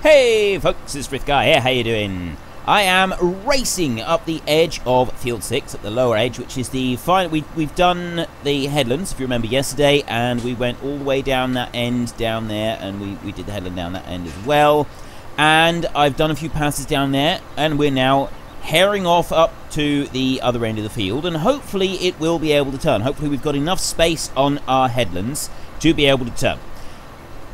Hey folks, it's Frithguy here, how you doing? I am racing up the edge of Field 6, at the lower edge, which is the final. We've done the headlands, if you remember yesterday, and we went all the way down that end down there, and we did the headland down that end as well. And I've done a few passes down there, and we're now herring off up to the other end of the field, and hopefully it will be able to turn. Hopefully we've got enough space on our headlands to be able to turn.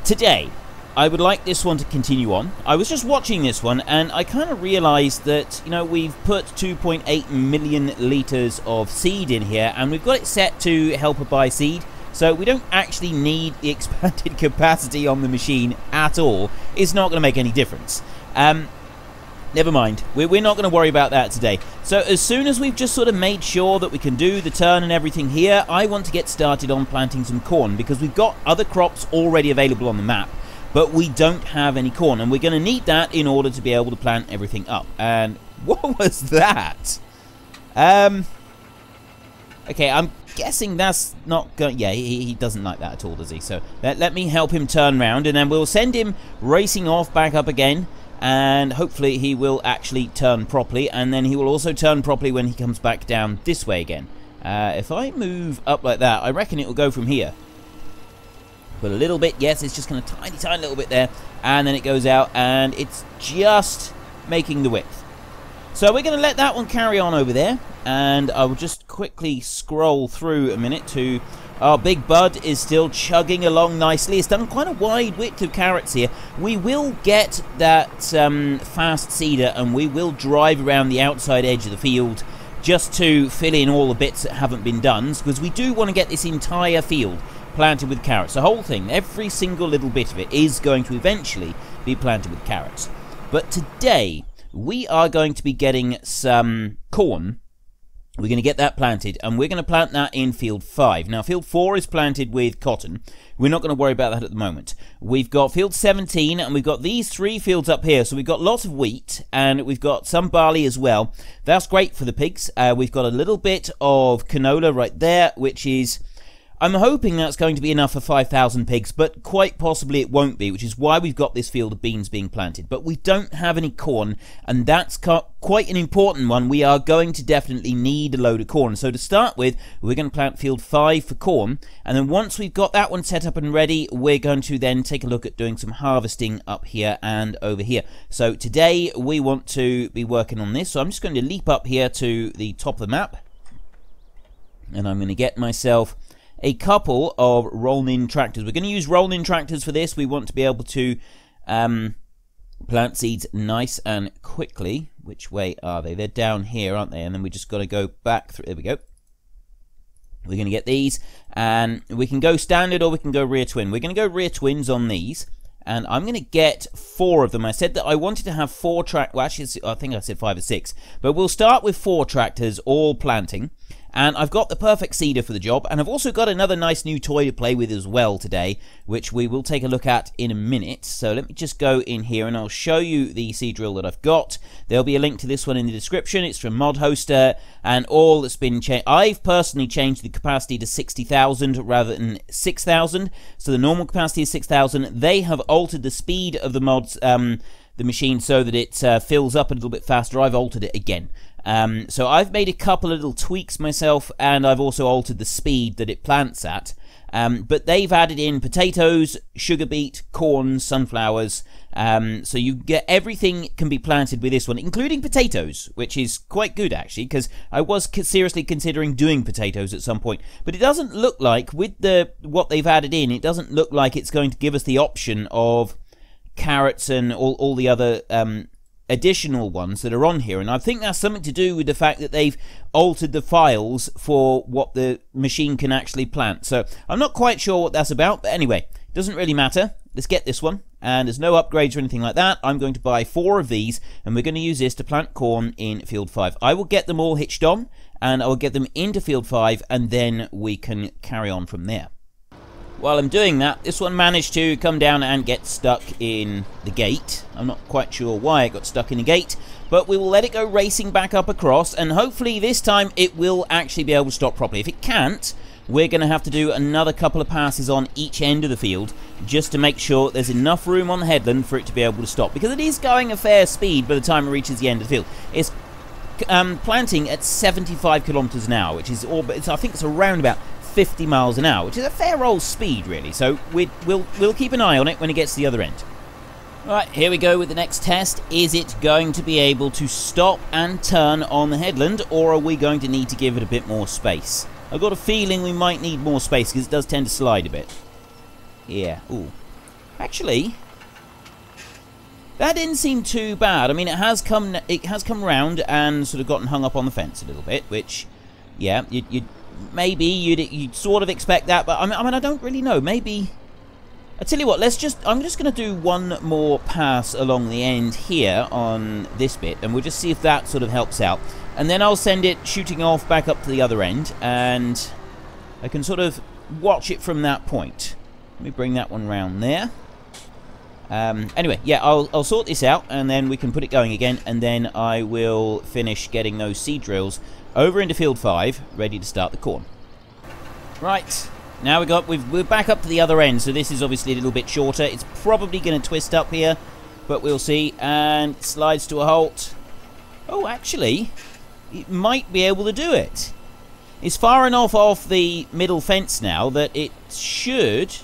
Today, I would like this one to continue on. I was just watching this one and I kind of realized that, you know, we've put 2.8 million litres of seed in here and we've got it set to help buy seed. So we don't actually need the expanded capacity on the machine at all. It's not going to make any difference. Never mind. We're not going to worry about that today. So as soon as we've just sort of made sure that we can do the turn and everything here, I want to get started on planting some corn because we've got other crops already available on the map. But we don't have any corn, and we're going to need that in order to be able to plant everything up. And what was that? Okay, I'm guessing that's not going... Yeah, he doesn't like that at all, does he? So let me help him turn round, and then we'll send him racing off back up again. And hopefully he will actually turn properly, and then he will also turn properly when he comes back down this way again. If I move up like that, I reckon it will go from here. But a little bit, yes, it's just going to tiny little bit there, and then it goes out, and it's just making the width. So we're going to let that one carry on over there, and I will just quickly scroll through a minute to... Our big bud is still chugging along nicely. It's done quite a wide width of carrots here. We will get that fast seeder, and we will drive around the outside edge of the field just to fill in all the bits that haven't been done, because we do want to get this entire field planted with carrots. The whole thing, every single little bit of it is going to eventually be planted with carrots. But today, we are going to be getting some corn. We're going to get that planted, and we're going to plant that in Field 5. Now, Field 4 is planted with cotton. We're not going to worry about that at the moment. We've got Field 17, and we've got these 3 fields up here. So we've got lots of wheat, and we've got some barley as well. That's great for the pigs. We've got a little bit of canola right there, which is... I'm hoping that's going to be enough for 5,000 pigs, but quite possibly it won't be, which is why we've got this field of beans being planted. But we don't have any corn, and that's quite an important one. We are going to definitely need a load of corn. So to start with, we're going to plant Field 5 for corn, and then once we've got that one set up and ready, we're going to then take a look at doing some harvesting up here and over here. So today, we want to be working on this. So I'm just going to leap up here to the top of the map, and I'm going to get myself a couple of roll-in tractors. We're going to use roll-in tractors for this. We want to be able to plant seeds nice and quickly. Which way are they? They're down here, aren't they? And then we just got to go back through. There we go. We're going to get these, and we can go standard or we can go rear twin. We're going to go rear twins on these, and I'm going to get 4 of them. I said that I wanted to have 4 tractors. Well, actually, I think I said 5 or 6. But we'll start with 4 tractors, all planting. And I've got the perfect seeder for the job, and I've also got another nice new toy to play with as well today, which we will take a look at in a minute. So let me just go in here and I'll show you the seed drill that I've got. There'll be a link to this one in the description. It's from Mod Hoster, and all that's been changed. I've personally changed the capacity to 60,000 rather than 6,000. So the normal capacity is 6,000. They have altered the speed of the mods, the machine, so that it fills up a little bit faster. I've altered it again. So I've made a couple of little tweaks myself, and I've also altered the speed that it plants at. But they've added in potatoes, sugar beet, corn, sunflowers. So you get everything can be planted with this one, including potatoes, which is quite good actually, because I was seriously considering doing potatoes at some point. But it doesn't look like, with what they've added in, it doesn't look like it's going to give us the option of carrots and all the other additional ones that are on here, and I think that's something to do with the fact that they've altered the files for what the machine can actually plant. So I'm not quite sure what that's about, but anyway, it doesn't really matter. Let's get this one, and there's no upgrades or anything like that. I'm going to buy 4 of these, and we're going to use this to plant corn in Field 5. I will get them all hitched on, and I will get them into Field 5, and then we can carry on from there. While I'm doing that, this one managed to come down and get stuck in the gate. I'm not quite sure why it got stuck in the gate, but we will let it go racing back up across, and hopefully this time it will actually be able to stop properly. If it can't, we're going to have to do another couple of passes on each end of the field, just to make sure there's enough room on the headland for it to be able to stop, because it is going a fair speed by the time it reaches the end of the field. It's planting at 75 kilometers an hour, which is I think it's around about 50 miles an hour, which is a fair old speed, really. So we'll keep an eye on it when it gets to the other end. Right, here we go with the next test. Is it going to be able to stop and turn on the headland, or are we going to need to give it a bit more space? I've got a feeling we might need more space because it does tend to slide a bit. Yeah. Ooh. Actually, that didn't seem too bad. I mean, it has come round and sort of gotten hung up on the fence a little bit, which, yeah, you'd sort of expect that, but I mean, I don't really know. Maybe, I tell you what, I'm just going to do one more pass along the end here on this bit, and we'll just see if that sort of helps out. And then I'll send it shooting off back up to the other end, and I can sort of watch it from that point. Let me bring that one round there. Anyway, yeah, I'll sort this out, and then we can put it going again, and then I will finish getting those seed drills over into field 5, ready to start the corn. Right, now we're back up to the other end, so this is obviously a little bit shorter. It's probably going to twist up here, but we'll see. And slides to a halt. Oh, actually, it might be able to do it. It's far enough off the middle fence now that it should.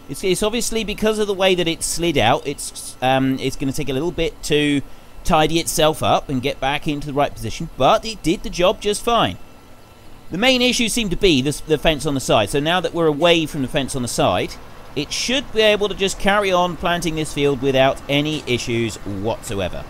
It's obviously because of the way that it slid out. It's going to take a little bit to tidy itself up and get back into the right position, but it did the job just fine. The main issue seemed to be the fence on the side. So now that we're away from the fence on the side, it should be able to just carry on planting this field without any issues whatsoever.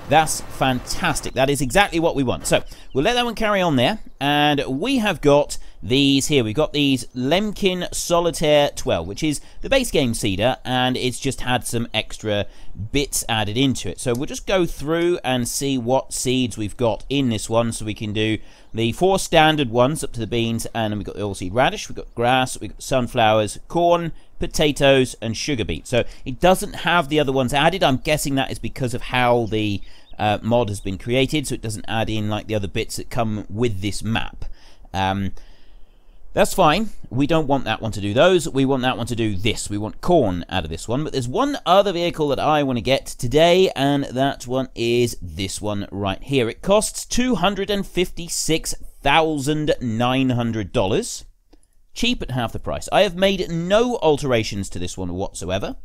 That's fantastic. That is exactly what we want. So we'll let that one carry on there. And we have got these here. We've got these Lemkin Solitaire 12, which is the base game seeder, and it's just had some extra bits added into it. So we'll just go through and see what seeds we've got in this one, so we can do the 4 standard ones up to the beans, and then we've got the oilseed radish, we've got grass, we've got sunflowers, corn, potatoes, and sugar beet. So it doesn't have the other ones added. I'm guessing that is because of how the mod has been created, so it doesn't add in like the other bits that come with this map. That's fine. We don't want that one to do those. We want that one to do this. We want corn out of this one. But there's one other vehicle that I want to get today, and that one is this one right here. It costs $256,900. Cheap at half the price. I have made no alterations to this one whatsoever.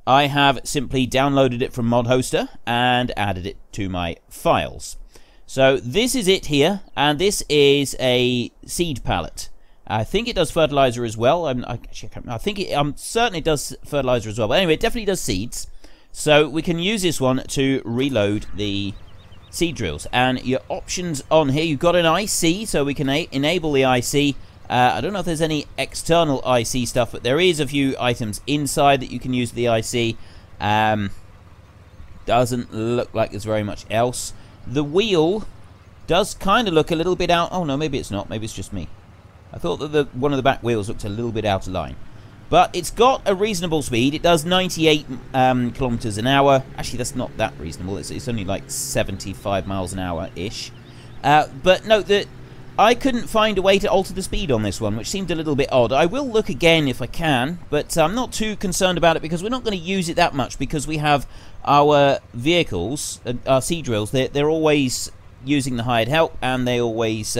I have simply downloaded it from ModHoster and added it to my files. So this is it here, and this is a seed pallet. I think it does fertilizer as well. I think it certainly does fertilizer as well. But anyway, it definitely does seeds. So we can use this one to reload the seed drills. And your options on here, you've got an IC, so we can enable the IC. I don't know if there's any external IC stuff, but there is a few items inside that you can use the IC. Doesn't look like there's very much else. The wheel does kind of look a little bit out. Oh no, maybe it's not. Maybe it's just me. I thought that one of the back wheels looked a little bit out of line. But it's got a reasonable speed. It does 98 kilometers an hour. Actually, that's not that reasonable. It's only like 75 miles an hour-ish. But note that I couldn't find a way to alter the speed on this one, which seemed a little bit odd. I will look again if I can, but I'm not too concerned about it because we're not going to use it that much, because we have our vehicles, our seed drills, they're always using the hired help, and they always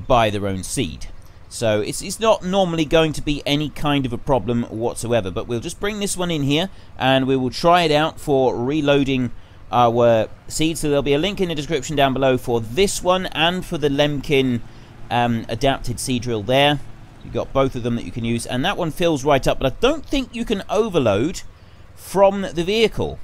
buy their own seed. So it's not normally going to be any kind of a problem whatsoever, but we'll just bring this one in here and we will try it out for reloading our seeds. So there'll be a link in the description down below for this one and for the Lemkin adapted seed drill there. You've got both of them that you can use, and that one fills right up, but I don't think you can overload from the vehicle,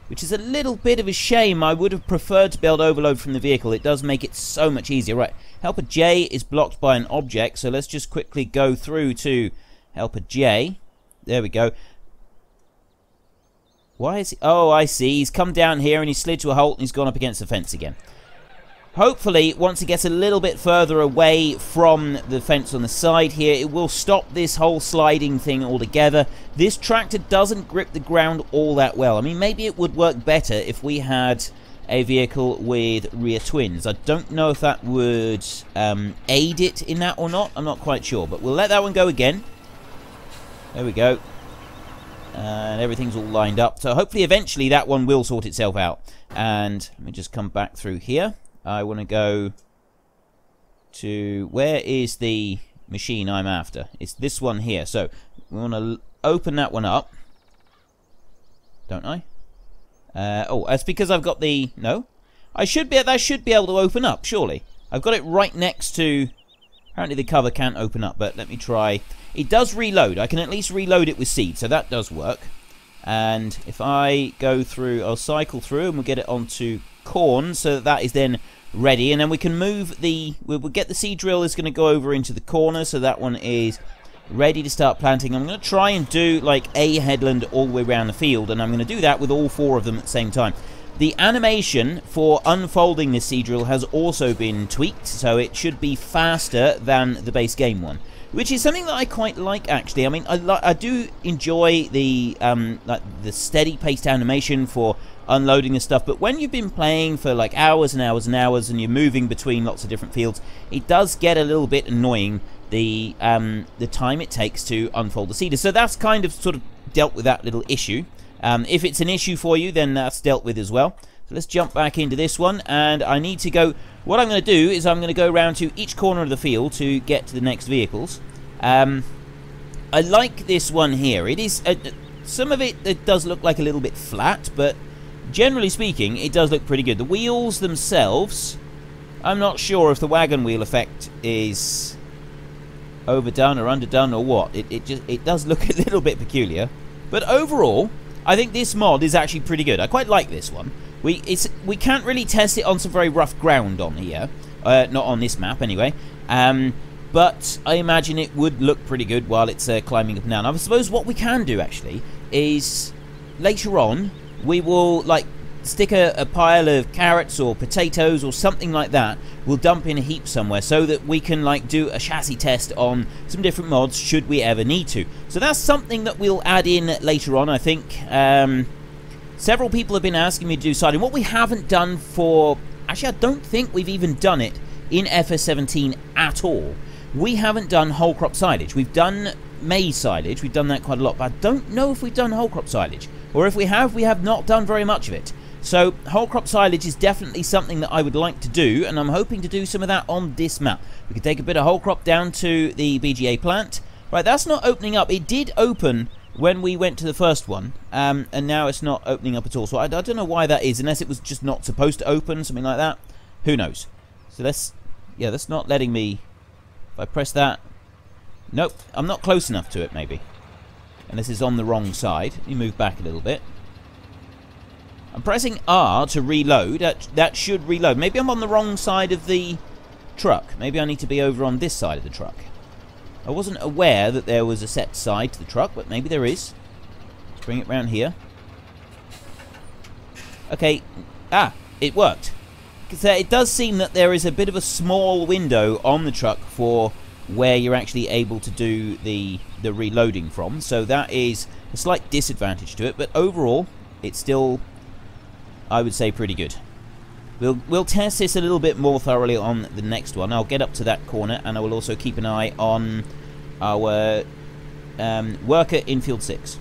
which is a little bit of a shame. I would have preferred to be able to overload from the vehicle. It does make it so much easier. Right, helper J is blocked by an object, so let's just quickly go through to helper J. There we go. Why is he? Oh, I see. He's come down here and he slid to a halt and he's gone up against the fence again. Hopefully, once it gets a little bit further away from the fence on the side here, it will stop this whole sliding thing altogether. This tractor doesn't grip the ground all that well. I mean, maybe it would work better if we had a vehicle with rear twins. I don't know if that would aid it in that or not. I'm not quite sure, but we'll let that one go again. There we go. And everything's all lined up. So hopefully eventually that one will sort itself out. And let me just come back through here. I want to go to... Where is the machine I'm after? It's this one here. So we want to open that one up. Don't I? Oh, that's because I've got the... No? That should be able to open up, surely. I've got it right next to... Apparently the cover can't open up, but let me try. It does reload. I can at least reload it with seed, so that does work. And if I go through, I'll cycle through and we'll get it onto corn, so that is then ready. And then we can move the... We'll get the seed drill is going to go over into the corner, so that one is ready to start planting. I'm going to try and do like a headland all the way around the field, and I'm going to do that with all 4 of them at the same time. The animation for unfolding this seed drill has also been tweaked, so it should be faster than the base game one, which is something that I quite like, actually. I mean, I do enjoy the like the steady paced animation for unloading the stuff, but when you've been playing for like hours and hours and hours and you're moving between lots of different fields, it does get a little bit annoying, the time it takes to unfold the seeder. So that's kind of sort of dealt with that little issue. If it's an issue for you, then that's dealt with as well. So let's jump back into this one, and I need to go... What I'm going to do is I'm going to go around to each corner of the field to get to the next vehicles. I like this one here. It is... some of it does look like a little bit flat, but generally speaking, it does look pretty good. The wheels themselves, I'm not sure if the wagon wheel effect is overdone or underdone or what. It does look a little bit peculiar. But overall, I think this mod is actually pretty good. I quite like this one. We can't really test it on some very rough ground on here. Not on this map, anyway. But I imagine it would look pretty good while it's climbing up and down. I suppose what we can do, actually, is later on, we will, like, stick a pile of carrots or potatoes or something like that. We'll dump in a heap somewhere so that we can, like, do a chassis test on some different mods should we ever need to. So that's something that we'll add in later on, I think. Several people have been asking me to do siding. What we haven't done for... Actually, I don't think we've even done it in FS17 at all. We haven't done whole crop silage. We've done maize silage. We've done that quite a lot, but I don't know if we've done whole crop silage. Or if we have not done very much of it. So whole crop silage is definitely something that I would like to do, and I'm hoping to do some of that on this map. We could take a bit of whole crop down to the BGA plant. Right, that's not opening up. It did open when we went to the first one, and now it's not opening up at all. So I don't know why that is, unless it was just not supposed to open, something like that. Who knows? So that's not letting me... If I press that... Nope, I'm not close enough to it, maybe. And this is on the wrong side. Let me move back a little bit. I'm pressing R to reload. That should reload. Maybe I'm on the wrong side of the truck. Maybe I need to be over on this side of the truck. I wasn't aware that there was a set side to the truck, but maybe there is. Let's bring it round here. Okay. Ah, it worked. Because it does seem that there is a bit of a small window on the truck for where you're actually able to do the reloading from. So that is a slight disadvantage to it, but overall, it's still, I would say, pretty good. We'll test this a little bit more thoroughly on the next one. I'll get up to that corner, and I will also keep an eye on our worker in field 6.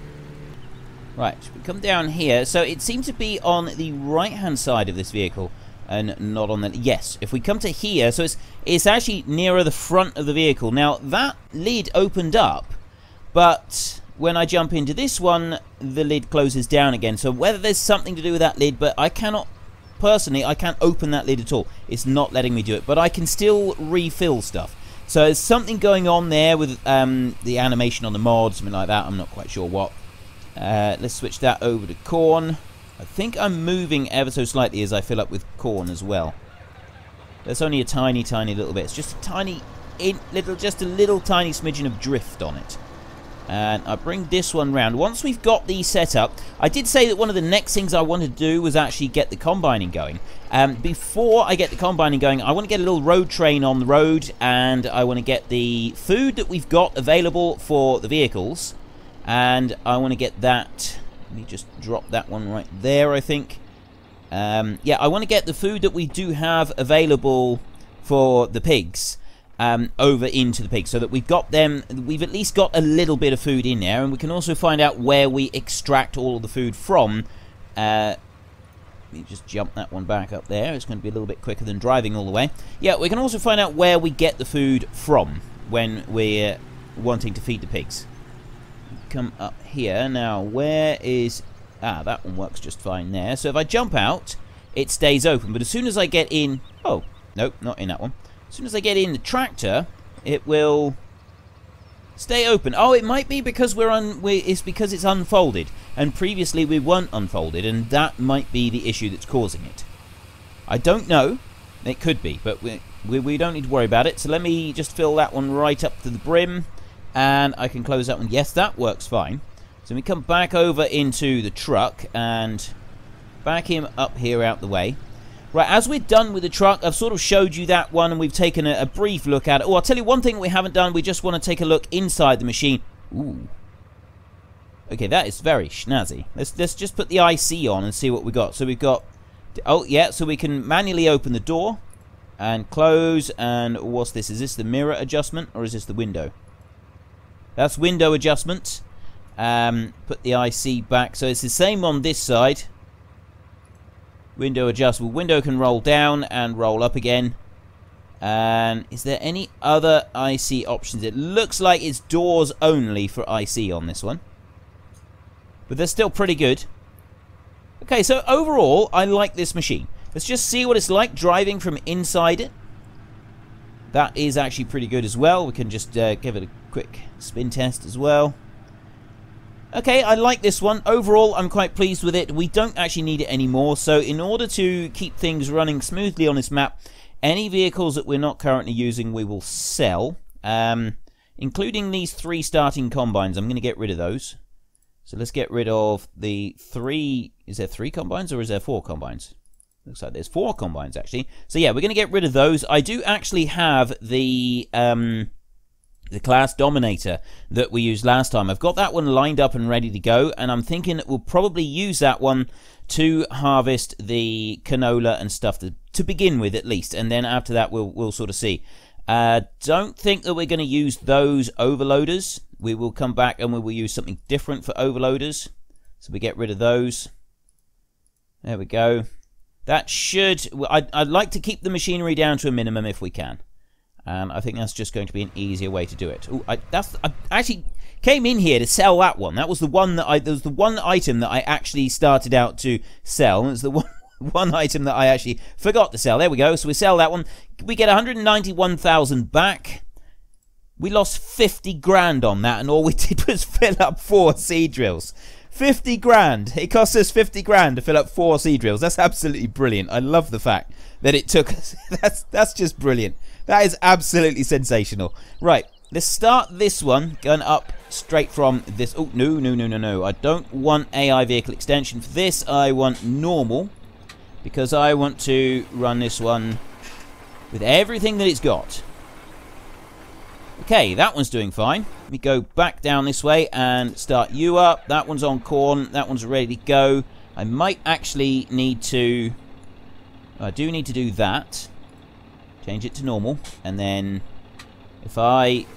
Right, we come down here. So it seems to be on the right-hand side of this vehicle, and not on the... Yes, if we come to here, so it's actually nearer the front of the vehicle. Now, that lid opened up, but when I jump into this one, the lid closes down again. So whether there's something to do with that lid, but I cannot... Personally, I can't open that lid at all. It's not letting me do it, but I can still refill stuff. So there's something going on there with the animation on the mod, something like that. I'm not quite sure what. Let's switch that over to corn. I think I'm moving ever so slightly as I fill up with corn as well. There's only a tiny, tiny little bit. It's just a tiny, just a little tiny smidgen of drift on it. And I bring this one round. Once we've got these set up, I did say that one of the next things I wanted to do was actually get the combining going. Before I get the combining going, I want to get a little road train on the road, and I want to get the food that we've got available for the vehicles, and I want to get that. Let me just drop that one right there, I think. Yeah, I want to get the food that we do have available for the pigs. over into the pigs, so that we've at least got a little bit of food in there, and we can also find out where we extract all of the food from. Let me just jump that one back up there. It's going to be a little bit quicker than driving all the way. Yeah, we can also find out where we get the food from when we're wanting to feed the pigs. Come up here. Now, where is... Ah, that one works just fine there. So if I jump out, it stays open. But as soon as I get in... Oh, nope, not in that one. As soon as I get in the tractor, it will stay open. Oh, it might be because it's because it's unfolded. And previously we weren't unfolded, and that might be the issue that's causing it. I don't know. It could be, but we don't need to worry about it. So let me just fill that one right up to the brim, and I can close that one. Yes, that works fine. So we come back over into the truck and back him up here out the way. Right, as we're done with the truck, I've sort of showed you that one, and we've taken a brief look at it. Oh, I'll tell you one thing we haven't done. We just want to take a look inside the machine. Ooh. Okay, that is very snazzy. Let's just put the IC on and see what we got. So we've got... Oh, yeah, so we can manually open the door and close. And what's this? Is this the mirror adjustment, or is this the window? That's window adjustment. Put the IC back. So it's the same on this side. Window adjustable. Window can roll down and roll up again. And is there any other IC options? It looks like it's doors only for IC on this one, but they're still pretty good. Okay, so overall, I like this machine. Let's just see what it's like driving from inside it. That is actually pretty good as well. We can just give it a quick spin test as well. Okay, I like this one. Overall, I'm quite pleased with it. We don't actually need it anymore. So in order to keep things running smoothly on this map, any vehicles that we're not currently using, we will sell. Including these 3 starting combines. I'm going to get rid of those. So let's get rid of the 3... Is there 3 combines or is there 4 combines? Looks like there's 4 combines, actually. So yeah, we're going to get rid of those. I do actually have the class Dominator that we used last time. I've got that one lined up and ready to go, and I'm thinking that we'll probably use that one to harvest the canola and stuff to begin with, at least, and then after that we'll sort of see. Don't think that we're going to use those overloaders. We will come back and we will use something different for overloaders, so we get rid of those. There we go. That should... I'd like to keep the machinery down to a minimum if we can. And I think that's just going to be an easier way to do it. Ooh, I actually came in here to sell that one. That was the one that there was the one item that I actually started out to sell. It was the one item that I actually forgot to sell. There we go. So we sell that one. We get 191,000 back. We lost 50 grand on that, and all we did was fill up 4 seed drills. 50 grand. It cost us 50 grand to fill up 4 seed drills. That's absolutely brilliant. I love the fact that it took us. That's just brilliant. That is absolutely sensational. Right, let's start this one, going up straight from this. Oh, no. I don't want AI vehicle extension for this. I want normal, because I want to run this one with everything that it's got. Okay, that one's doing fine. Let me go back down this way and start you up. That one's on corn. That one's ready to go. I might actually need to... I do need to do that. Change it to normal, and then if I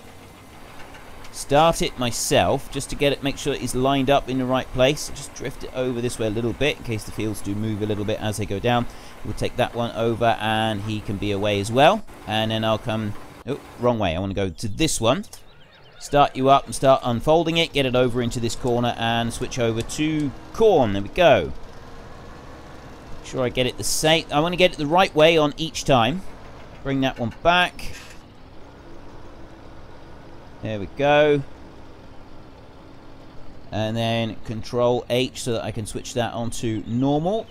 start it myself, just to get it, make sure it's lined up in the right place, just drift it over this way a little bit in case the fields do move a little bit as they go down. We'll take that one over, and he can be away as well, and then I'll come... Oh, wrong way. I want to go to this one, start you up and start unfolding it, get it over into this corner and switch over to corn. There we go. Make sure I get it the same. I want to get it the right way on each time. Bring that one back. There we go. And then Control H so that I can switch that onto normal.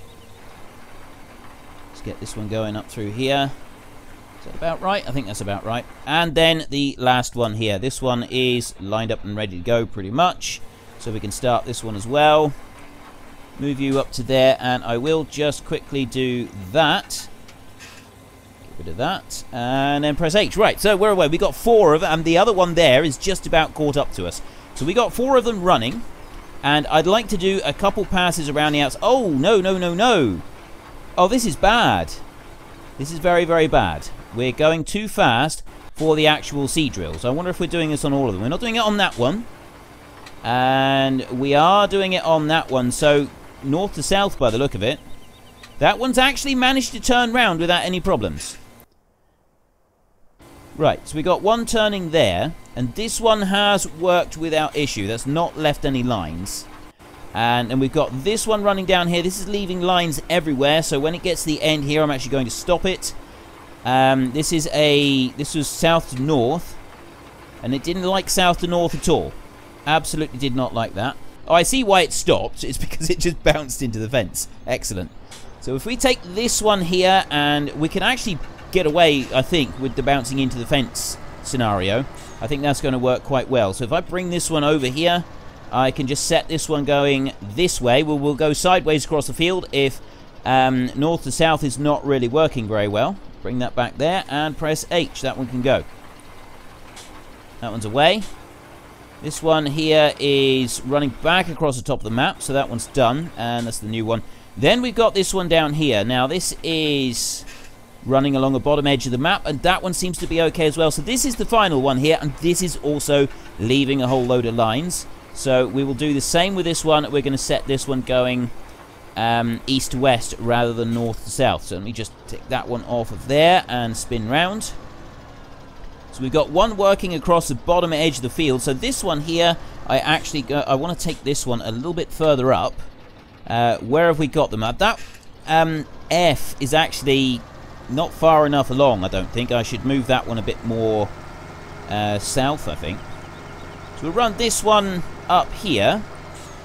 Let's get this one going up through here. Is that about right? I think that's about right. And then the last one here. This one is lined up and ready to go pretty much. So we can start this one as well. Move you up to there, and I will just quickly do that. Rid of that, and then press H. Right, so we're away. We got 4 of them, and the other one there is just about caught up to us. So we got 4 of them running, and I'd like to do a couple passes around the outside. Oh, no. Oh, this is bad. This is very, very bad. We're going too fast for the actual seed drills. I wonder if we're doing this on all of them. We're not doing it on that one. And we are doing it on that one. So north to south by the look of it. That one's actually managed to turn round without any problems. Right, so we got one turning there. And this one has worked without issue. That's not left any lines. And we've got this one running down here. This is leaving lines everywhere. So when it gets to the end here, I'm actually going to stop it. This was south to north. And it didn't like south to north at all. Absolutely did not like that. Oh, I see why it stopped. It's because it just bounced into the fence. Excellent. So if we take this one here, and we can actually get away, I think, with the bouncing into the fence scenario. I think that's going to work quite well. So if I bring this one over here, I can just set this one going this way. We'll go sideways across the field if north to south is not really working very well. Bring that back there and press H. That one can go. That one's away. This one here is running back across the top of the map, so that one's done, and that's the new one. Then we've got this one down here. Now, this is running along the bottom edge of the map, and that one seems to be okay as well. So this is the final one here, and this is also leaving a whole load of lines. So we will do the same with this one. We're going to set this one going east to west rather than north to south. So let me just take that one off of there and spin round. So we've got one working across the bottom edge of the field. So this one here, I want to take this one a little bit further up. Where have we got them at? That F is actually not far enough along, I don't think. I should move that one a bit more south, I think. So we'll run this one up here.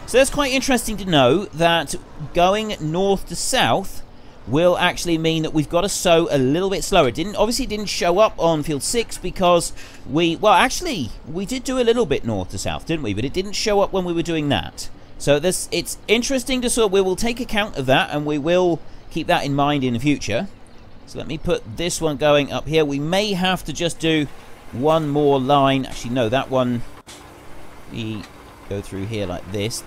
So that's quite interesting to know that going north to south will actually mean that we've got to sow a little bit slower. It obviously didn't show up on field 6 because we did do a little bit north to south, didn't we? But it didn't show up when we were doing that. So it's interesting to we will take account of that, and we will keep that in mind in the future. So let me put this one going up here. We may have to just do one more line. Actually, no, that one, we go through here like this.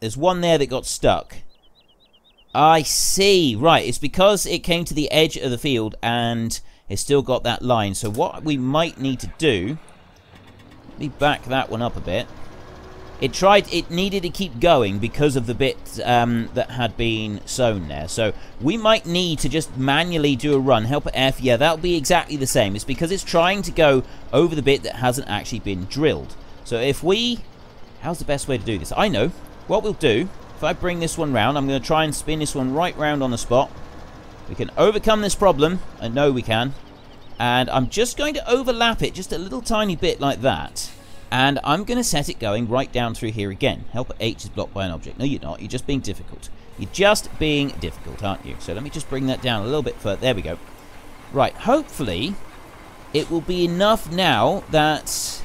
There's one there that got stuck. I see. Right, it's because it came to the edge of the field and it's still got that line. So what we might need to do, let me back that one up a bit. It needed to keep going because of the bit that had been sown there. So we might need to just manually do a run. Help F, yeah, that'll be exactly the same. It's because it's trying to go over the bit that hasn't actually been drilled. So if we, how's the best way to do this? I know. What we'll do, if I bring this one round, I'm going to try and spin this one right round on the spot. We can overcome this problem. I know we can. And I'm just going to overlap it just a little tiny bit like that. And I'm going to set it going right down through here again. Help H is blocked by an object. No, you're not. You're just being difficult. You're just being difficult, aren't you? So let me just bring that down a little bit further. There we go. Right. Hopefully, it will be enough now that...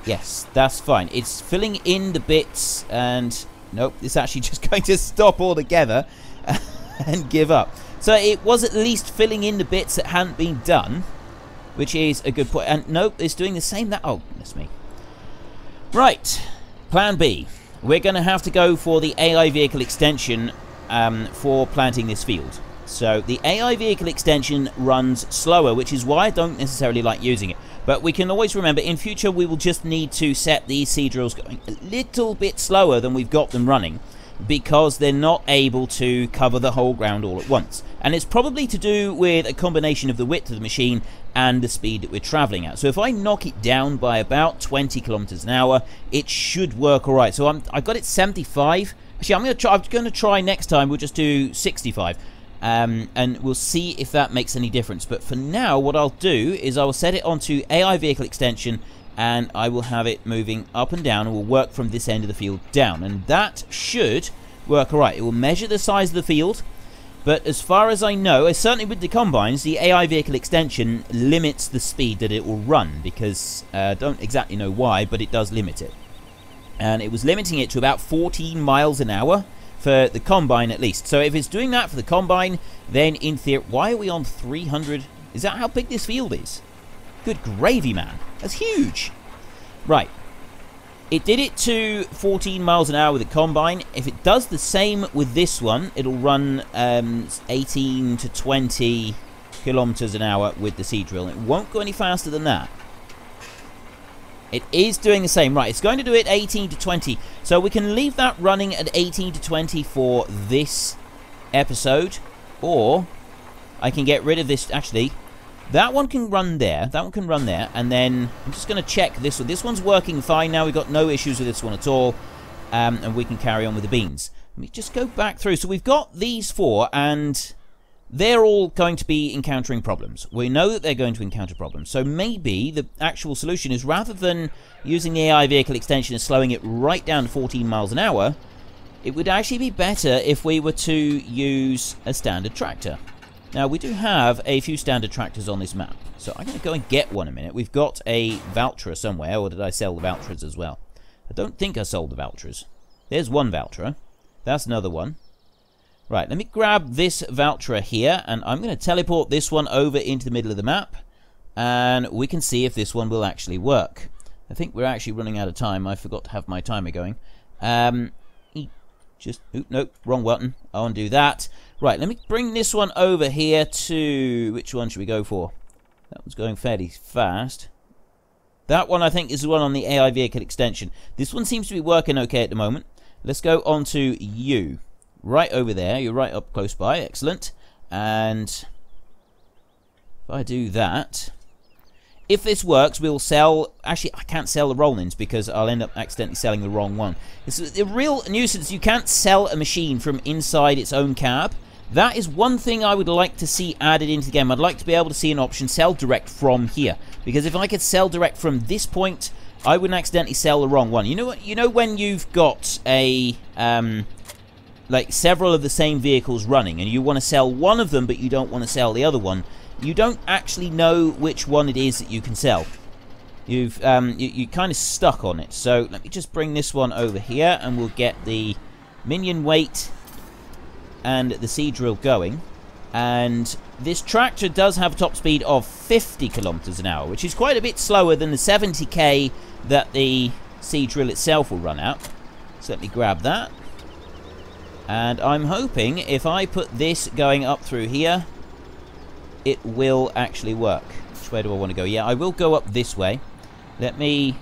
Yes, that's fine. It's filling in the bits, and nope, it's actually just going to stop altogether and give up. So it was at least filling in the bits that hadn't been done, which is a good point. And nope, it's doing the same. Oh, goodness me. Right, plan B. We're going to have to go for the AI vehicle extension for planting this field. So the AI vehicle extension runs slower, which is why I don't necessarily like using it. But we can always remember, in future, we will just need to set these seed drills going a little bit slower than we've got them running, because they're not able to cover the whole ground all at once. And it's probably to do with a combination of the width of the machine and the speed that we're traveling at. So if I knock it down by about 20 kilometers an hour, it should work all right. So I've got it 75. Actually, I'm going to try next time. We'll just do 65. And we'll see if that makes any difference. But for now, what I'll do is I will set it onto AI vehicle extension, and I will have it moving up and down, and will work from this end of the field down. And that should work all right. It will measure the size of the field, but as far as I know, certainly with the combines, the AI vehicle extension limits the speed that it will run, because I don't exactly know why, but it does limit it. And it was limiting it to about 14 miles an hour for the combine at least. So if it's doing that for the combine, then in theory, why are we on 300? Is that how big this field is? Good gravy, man. That's huge. Right. It did it to 14 miles an hour with the combine. If it does the same with this one, it'll run 18 to 20 kilometers an hour with the seed drill. It won't go any faster than that. It is doing the same. Right, it's going to do it 18 to 20. So we can leave that running at 18 to 20 for this episode. Or I can get rid of this. Actually, that one can run there. That one can run there. And then I'm just going to check this one. This one's working fine now. We've got no issues with this one at all. And we can carry on with the beans. Let me just go back through. So we've got these 4, and they're all going to be encountering problems. We know that they're going to encounter problems. So maybe the actual solution is, rather than using the AI vehicle extension and slowing it right down to 14 miles an hour, it would actually be better if we were to use a standard tractor. Now, we do have a few standard tractors on this map. So I'm going to go and get one in a minute. We've got a Valtra somewhere, or did I sell the Valtras as well? I don't think I sold the Valtras. There's one Valtra. That's another one. Right, let me grab this Valtra here, and I'm going to teleport this one over into the middle of the map, and we can see if this one will actually work. I think we're actually running out of time. I forgot to have my timer going. Nope, wrong button. I'll undo that. Right, let me bring this one over here to... Which one should we go for? That one's going fairly fast. That one, I think, is the one on the AI vehicle extension. This one seems to be working okay at the moment. Let's go on to you. Right over there. You're right up close by. Excellent. And if I do that, if this works, we'll sell... Actually, I can't sell the roll-ins because I'll end up accidentally selling the wrong one. It's a real nuisance. You can't sell a machine from inside its own cab. That is one thing I would like to see added into the game. I'd like to be able to see an option, sell direct from here. Because if I could sell direct from this point, I wouldn't accidentally sell the wrong one. You know what? You know when you've got a... like several of the same vehicles running, and you want to sell one of them, but you don't want to sell the other one. You don't actually know which one it is that you can sell. You're kind of stuck on it. So let me just bring this one over here, and we'll get the minion weight and the seed drill going. And this tractor does have a top speed of 50 kilometers an hour, which is quite a bit slower than the 70k that the seed drill itself will run out. So let me grab that. And I'm hoping if I put this going up through here, it will actually work. Which way do I want to go? Yeah, I will go up this way. Let me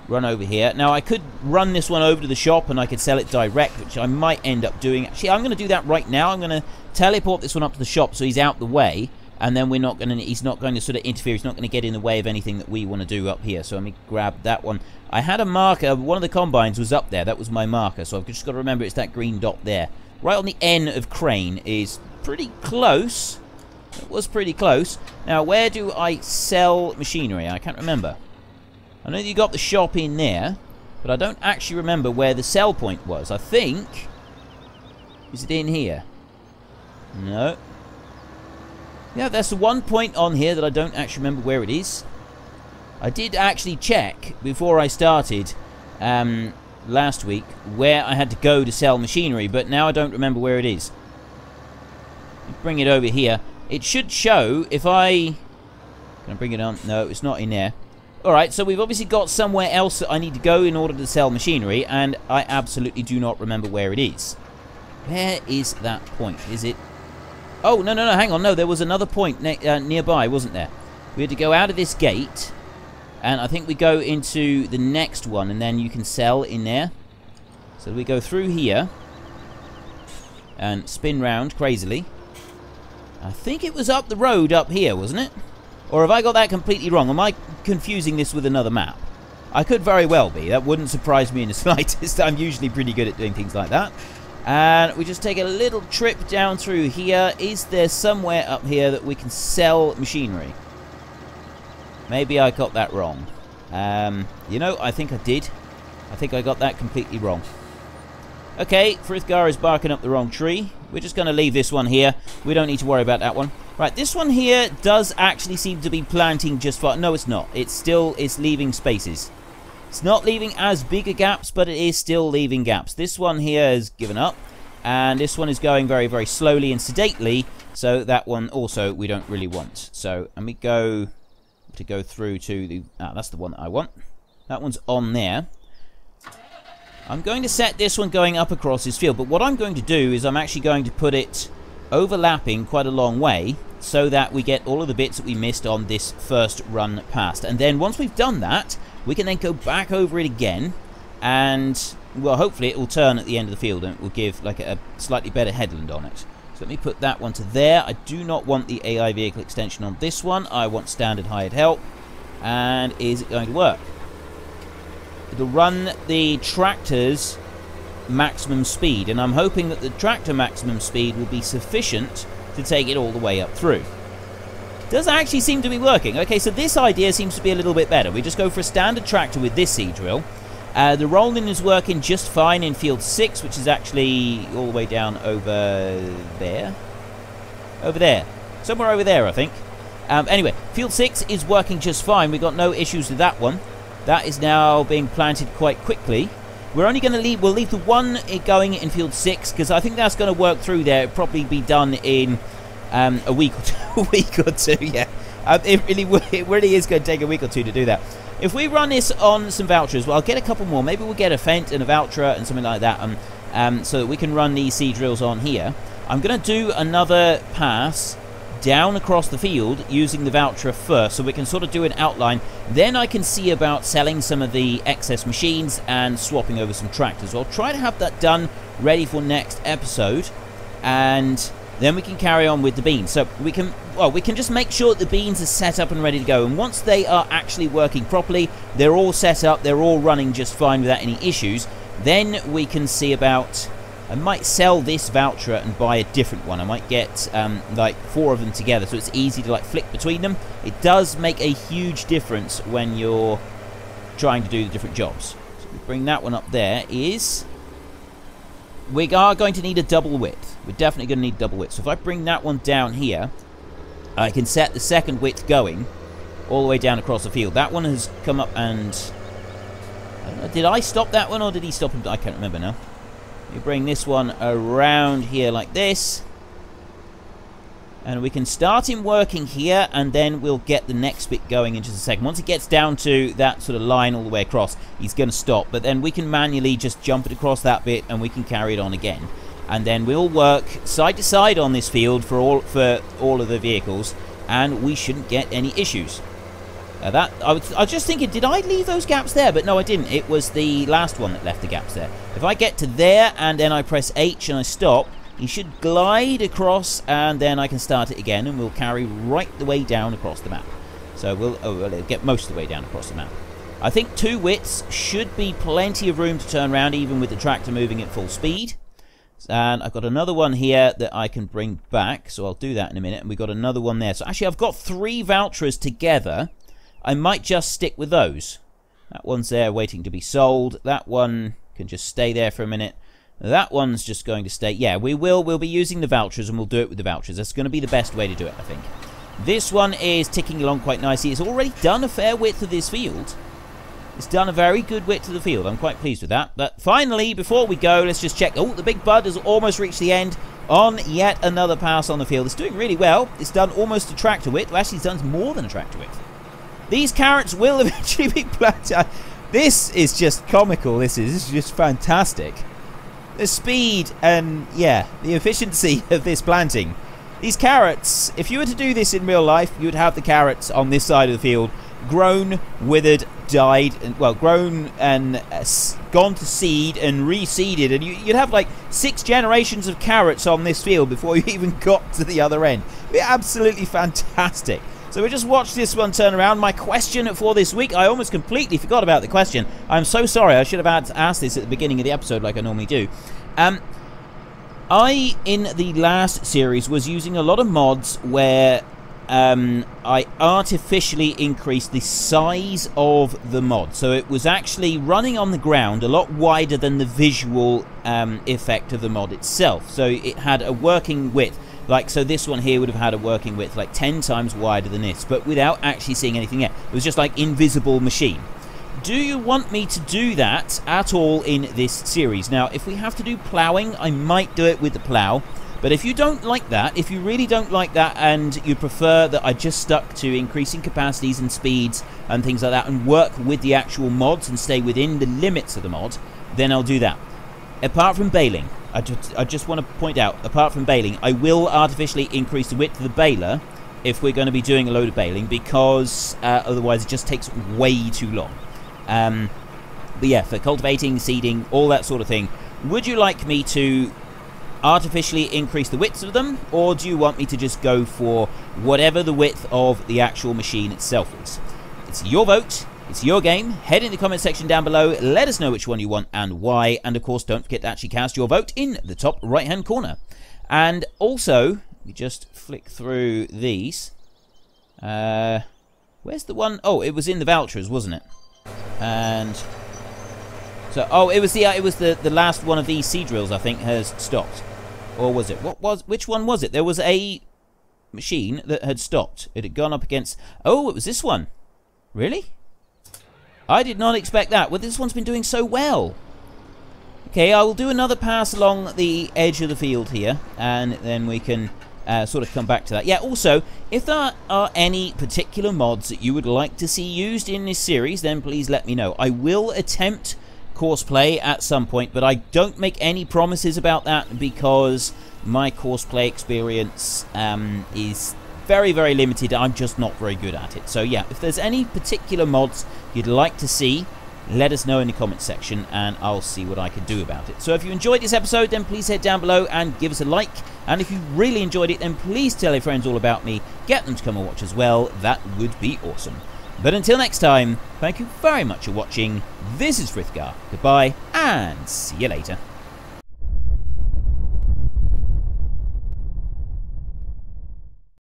run over here. Now, I could run this one over to the shop and I could sell it direct, which I might end up doing. Actually, I'm going to do that right now. I'm going to teleport this one up to the shop so he's out the way. And then he's not going to sort of interfere. He's not going to get in the way of anything that we want to do up here. So let me grab that one. I had a marker. One of the combines was up there. That was my marker. So I've just got to remember it's that green dot there. Right on the N of crane is pretty close. It was pretty close. Now, where do I sell machinery? I can't remember. I know you got the shop in there, but I don't actually remember where the sell point was. I think... Is it in here? No. Yeah, there's the one point on here that I don't actually remember where it is. I did actually check before I started last week where I had to go to sell machinery, but now I don't remember where it is. Bring it over here. It should show if I... Can I bring it on? No, it's not in there. Alright, so we've obviously got somewhere else that I need to go in order to sell machinery, and I absolutely do not remember where it is. Where is that point? Is it... Oh, no, hang on. No, there was another point nearby, wasn't there? We had to go out of this gate, and I think we go into the next one, and then you can sell in there. So we go through here, and spin round crazily. I think it was up the road up here, wasn't it? Or have I got that completely wrong? Am I confusing this with another map? I could very well be. That wouldn't surprise me in the slightest. I'm usually pretty good at doing things like that. And we just take a little trip down through here. Is there somewhere up here that we can sell machinery? Maybe I got that wrong. You know, I think I did. I think I got that completely wrong. Okay, Frithgar is barking up the wrong tree. We're just going to leave this one here. We don't need to worry about that one. Right, this one here does actually seem to be planting just fine. No, it's not. It's leaving spaces. It's not leaving as big a gaps, but it is still leaving gaps. This one here has given up. And this one is going very, very slowly and sedately. So that one also we don't really want. So, and we go through to the... that's the one that I want. That one's on there. I'm going to set this one going up across this field, but what I'm going to do is I'm actually going to put it overlapping quite a long way, so that we get all of the bits that we missed on this first run past. And then once we've done that, we can then go back over it again, and, well, hopefully it will turn at the end of the field and it will give like a slightly better headland on it. So let me put that one to there. I do not want the AI vehicle extension on this one. I want standard hired help. And is it going to work? It'll run the tractor's maximum speed, and I'm hoping that the tractor maximum speed will be sufficient to take it all the way up through. Does actually seem to be working. Okay, so this idea seems to be a little bit better. We just go for a standard tractor with this seed drill. The rolling is working just fine in field 6, which is actually all the way down over there. Over there. Somewhere over there, I think. Anyway, field 6 is working just fine. We've got no issues with that one. That is now being planted quite quickly. We're only going to leave, we'll leave the one going in field 6, because I think that's going to work through there. It'll probably be done in a week or two, yeah. It really is going to take a week or two to do that. If we run this on some vouchers, well, I'll get a couple more. Maybe we'll get a Fent and a Voucher and something like that, so that we can run these seed drills on here. I'm going to do another pass down across the field using the Voucher first, so we can sort of do an outline. Then I can see about selling some of the excess machines and swapping over some tractors. So I'll try to have that done, ready for next episode, and then we can carry on with the beans. So we can just make sure that the beans are set up and ready to go, and once they are actually working properly, they're all set up, they're all running just fine without any issues, then we can see about, I might sell this Voucher and buy a different one. I might get like 4 of them together, so it's easy to like flick between them. It does make a huge difference when you're trying to do the different jobs. So we bring that one up there. We are going to need a double width. We're definitely going to need double width. So if I bring that one down here, I can set the second width going all the way down across the field. That one has come up and, I don't know, did I stop that one or did he stop him? I can't remember now. We bring this one around here like this, and we can start him working here, and then we'll get the next bit going in just a second. Once it gets down to that sort of line all the way across, he's going to stop, but then we can manually just jump it across that bit and we can carry it on again, and then we'll work side to side on this field for all of the vehicles, and we shouldn't get any issues. I was just thinking, did I leave those gaps there? But no, I didn't. It was the last one that left the gaps there. If I get to there and then I press H and I stop, he should glide across, and then I can start it again, and we'll carry right the way down across the map. So we'll get most of the way down across the map. I think 2 widths should be plenty of room to turn around, even with the tractor moving at full speed. And I've got another one here that I can bring back, so I'll do that in a minute. And we've got another one there. So actually, I've got 3 Vouchers together. I might just stick with those. That one's there waiting to be sold. That one can just stay there for a minute. That one's just going to stay. Yeah, we'll be using the Vouchers, and we'll do it with the Vouchers. That's going to be the best way to do it, I think. This one is ticking along quite nicely. It's already done a fair width of this field. It's done a very good width of the field. I'm quite pleased with that. But finally, before we go, let's just check. Oh, the big bud has almost reached the end on yet another pass on the field. It's doing really well. It's done almost a tractor width. Well, actually, it's done more than a tractor width. These carrots will eventually be planted. This is just comical. This is just fantastic. The speed and, yeah, the efficiency of this planting. These carrots, if you were to do this in real life, you would have the carrots on this side of the field grown, withered, died, and, well, grown and gone to seed and reseeded, and you'd have like 6 generations of carrots on this field before you even got to the other end. It'd be absolutely fantastic. So we just watched this one turn around. My question for this week, I almost completely forgot about the question. I'm so sorry. I should have asked this at the beginning of the episode like I normally do. I, in the last series, was using a lot of mods where I artificially increased the size of the mod. So it was actually running on the ground a lot wider than the visual effect of the mod itself. So it had a working width. Like, so this one here would have had a working width like 10 times wider than this, but without actually seeing anything yet. It was just like invisible machine. Do you want me to do that at all in this series? Now, if we have to do ploughing, I might do it with the plough. But if you don't like that, if you really don't like that and you prefer that I just stuck to increasing capacities and speeds and things like that and work with the actual mods and stay within the limits of the mod, then I'll do that. Apart from baling. I just want to point out, apart from baling, I will artificially increase the width of the baler if we're going to be doing a load of baling, because otherwise it just takes way too long. But yeah, for cultivating, seeding, all that sort of thing, would you like me to artificially increase the widths of them, or do you want me to just go for whatever the width of the actual machine itself is? It's your vote, it's your game. Head in the comment section down below, let us know which one you want and why, and of course don't forget to actually cast your vote in the top right hand corner. And also, we just flick through these. Where's the one? Oh, it was in the vouchers, wasn't it? And so, oh, it was the last one of these seed drills, I think, has stopped. Or was it? Which one was it? There was a machine that had stopped. It had gone up against... Oh, it was this one. Really? I did not expect that. Well, this one's been doing so well. Okay, I will do another pass along the edge of the field here, and then we can sort of come back to that. Yeah, also, if there are any particular mods that you would like to see used in this series, then please let me know. I will attempt courseplay at some point, but I don't make any promises about that because my courseplay experience is very, very limited. I'm just not very good at it. So yeah, if there's any particular mods you'd like to see, let us know in the comments section and I'll see what I can do about it. So if you enjoyed this episode, then please head down below and give us a like. And if you really enjoyed it, then please tell your friends all about me. Get them to come and watch as well. That would be awesome. But until next time, thank you very much for watching. This is Frithgar. Goodbye, and see you later.